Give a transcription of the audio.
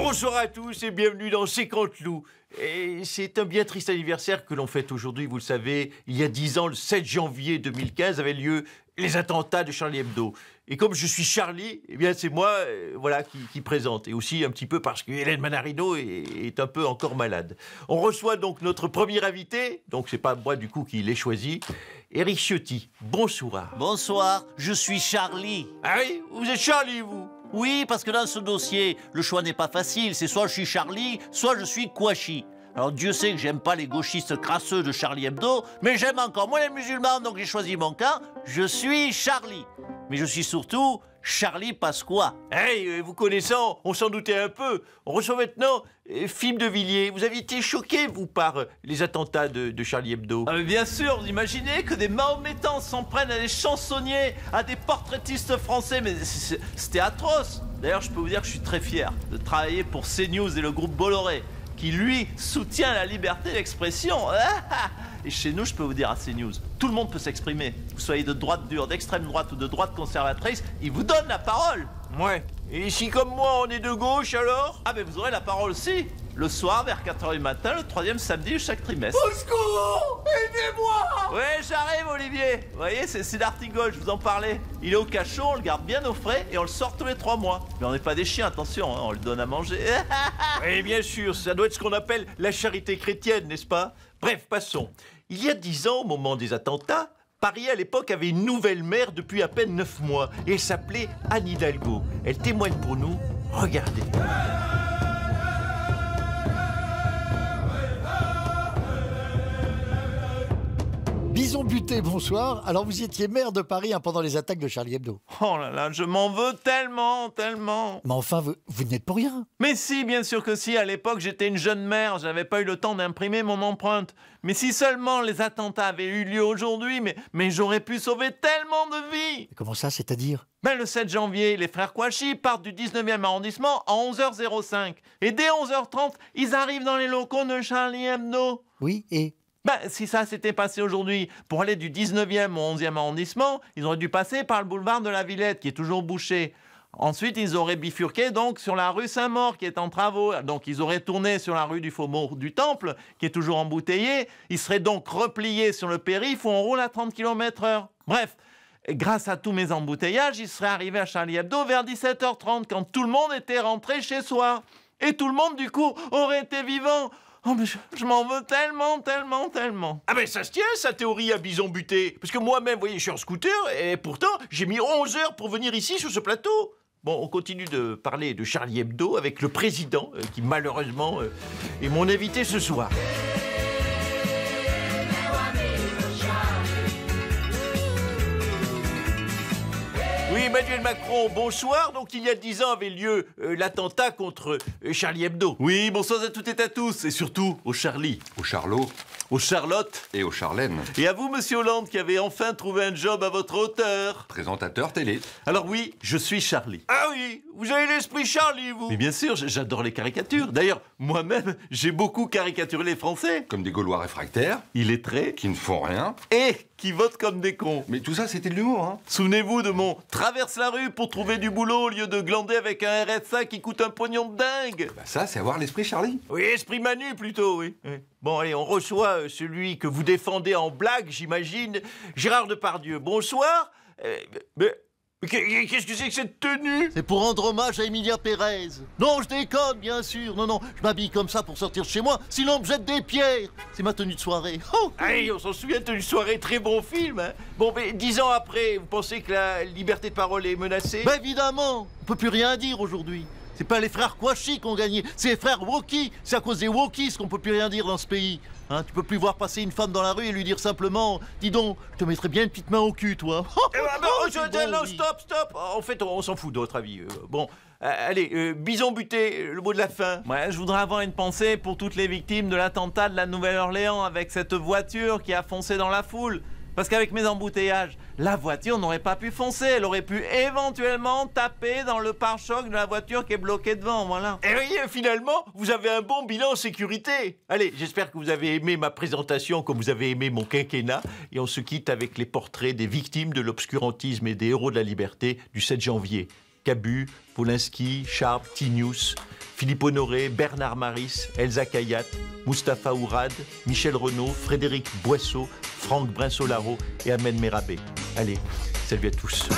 Bonsoir à tous et bienvenue dans C'est quand loup. Et c'est un bien triste anniversaire que l'on fête aujourd'hui, vous le savez. Il y a 10 ans, le 7 janvier 2015, avaient lieu les attentats de Charlie Hebdo. Et comme je suis Charlie, eh bien c'est moi voilà, qui présente. Et aussi un petit peu parce que Hélène Manarino est un peu encore malade. On reçoit donc notre premier invité, donc c'est pas moi du coup qui l'ai choisi, Éric Ciotti. Bonsoir. Bonsoir, je suis Charlie. Ah oui, vous êtes Charlie, vous? Oui, parce que dans ce dossier, le choix n'est pas facile. C'est soit je suis Charlie, soit je suis Kouachi. Alors Dieu sait que j'aime pas les gauchistes crasseux de Charlie Hebdo, mais j'aime encore moins les musulmans, donc j'ai choisi mon camp. Je suis Charlie. Mais je suis surtout Charlie Pasqua. Hey, vous connaissant, on s'en doutait un peu. On reçoit maintenant Philippe de Villiers. Vous avez été choqué, vous, par les attentats de Charlie Hebdo? Ah mais bien sûr, vous imaginez que des mahométans s'en prennent à des chansonniers, à des portraitistes français, mais c'était atroce. D'ailleurs, je peux vous dire que je suis très fier de travailler pour CNews et le groupe Bolloré, qui, lui, soutient la liberté d'expression. Et chez nous, je peux vous dire à CNews, tout le monde peut s'exprimer. Vous soyez de droite dure, d'extrême droite ou de droite conservatrice, ils vous donnent la parole. Ouais. Et si, comme moi, on est de gauche, alors? Ah, mais vous aurez la parole aussi. Le soir, vers 4h du matin, le 3e samedi de chaque trimestre. Au secours! Aidez-moi! Ouais, j'arrive, Olivier. Vous voyez, c'est l'artigot, je vous en parlais. Il est au cachot, on le garde bien au frais et on le sort tous les 3 mois. Mais on n'est pas des chiens, attention, hein, on le donne à manger. Oui, bien sûr, ça doit être ce qu'on appelle la charité chrétienne, n'est-ce pas? Bref, passons. Il y a 10 ans, au moment des attentats, Paris, à l'époque, avait une nouvelle maire depuis à peine 9 mois. Et elle s'appelait Anne Hidalgo. Elle témoigne pour nous. Regardez. Bison Buté, bonsoir. Alors vous étiez maire de Paris pendant les attaques de Charlie Hebdo. Oh là là, je m'en veux tellement, tellement. Mais enfin, vous n'êtes pour rien. Mais si, bien sûr que si, à l'époque j'étais une jeune mère, j'avais pas eu le temps d'imprimer mon empreinte. Mais si seulement les attentats avaient eu lieu aujourd'hui, mais j'aurais pu sauver tellement de vies. Mais comment ça, c'est-à-dire? Ben, le 7 janvier, les frères Kouachi partent du 19e arrondissement à 11h05. Et dès 11h30, ils arrivent dans les locaux de Charlie Hebdo. Oui, et? Ben, si ça s'était passé aujourd'hui, pour aller du 19e au 11e arrondissement, ils auraient dû passer par le boulevard de la Villette, qui est toujours bouché. Ensuite, ils auraient bifurqué donc sur la rue Saint-Maur, qui est en travaux. Donc, ils auraient tourné sur la rue du Faubourg du Temple, qui est toujours embouteillée. Ils seraient donc repliés sur le périph' où on roule à 30 km/h. Bref, grâce à tous mes embouteillages, ils seraient arrivés à Charlie Hebdo vers 17h30, quand tout le monde était rentré chez soi. Et tout le monde, du coup, aurait été vivant. Oh, mais je m'en veux tellement, tellement, tellement. Ah ben ça se tient, sa théorie à Bison Buté. Parce que moi-même, vous voyez, je suis en scooter, et pourtant, j'ai mis 11 heures pour venir ici, sur ce plateau. Bon, on continue de parler de Charlie Hebdo avec le président, qui malheureusement est mon invité ce soir. Oui, Emmanuel Macron, bonsoir. Donc, il y a 10 ans avait lieu l'attentat contre Charlie Hebdo. Oui, bonsoir à toutes et à tous, et surtout au Charlie. Au Charlot. Au Charlotte. Et au Charlène. Et à vous, monsieur Hollande, qui avez enfin trouvé un job à votre hauteur. Présentateur télé. Alors oui, je suis Charlie. Ah oui, vous avez l'esprit Charlie, vous. Mais bien sûr, j'adore les caricatures. D'ailleurs, moi-même, j'ai beaucoup caricaturé les Français. Comme des Gaulois réfractaires. Illettrés. Qui ne font rien. Et qui votent comme des cons. Mais tout ça, c'était de l'humour, hein. Souvenez-vous de mon traverse la rue pour trouver du boulot au lieu de glander avec un RSA qui coûte un pognon de dingue. Bah ça, c'est avoir l'esprit Charlie. Oui, esprit Manu plutôt, oui. Bon, allez, on reçoit celui que vous défendez en blague, j'imagine, Gérard Depardieu. Bonsoir. Mais qu'est-ce que c'est que cette tenue? C'est pour rendre hommage à Emilia Pérez. Non, je déconne, bien sûr. Non, je m'habille comme ça pour sortir de chez moi, sinon on me jette des pierres. C'est ma tenue de soirée. Oh. Allez, on s'en souvient de tenue de soirée, très bon film. Hein. Bon, mais 10 ans après, vous pensez que la liberté de parole est menacée? Ben évidemment, on peut plus rien dire aujourd'hui. C'est pas les frères Kouachi qui ont gagné, c'est les frères Woki. C'est à cause des Wokis qu'on peut plus rien dire dans ce pays. Hein, tu peux plus voir passer une femme dans la rue et lui dire simplement « Dis donc, je te mettrais bien une petite main au cul, toi. » Non, stop. En fait, on s'en fout de votre avis. Bon, allez, Bison Buté, le mot de la fin. Ouais, je voudrais avoir une pensée pour toutes les victimes de l'attentat de la Nouvelle-Orléans avec cette voiture qui a foncé dans la foule. Parce qu'avec mes embouteillages, la voiture n'aurait pas pu foncer. Elle aurait pu éventuellement taper dans le pare-choc de la voiture qui est bloquée devant, voilà. Et oui, finalement, vous avez un bon bilan en sécurité. Allez, j'espère que vous avez aimé ma présentation comme vous avez aimé mon quinquennat. Et on se quitte avec les portraits des victimes de l'obscurantisme et des héros de la liberté du 7 janvier. Cabu, Polinski, Charb, Tinius, Philippe Honoré, Bernard Maris, Elsa Kayat, Mustapha Ourad, Michel Renaud, Frédéric Boisseau, Franck Brinsolaro et Ahmed Merabé. Allez, salut à tous.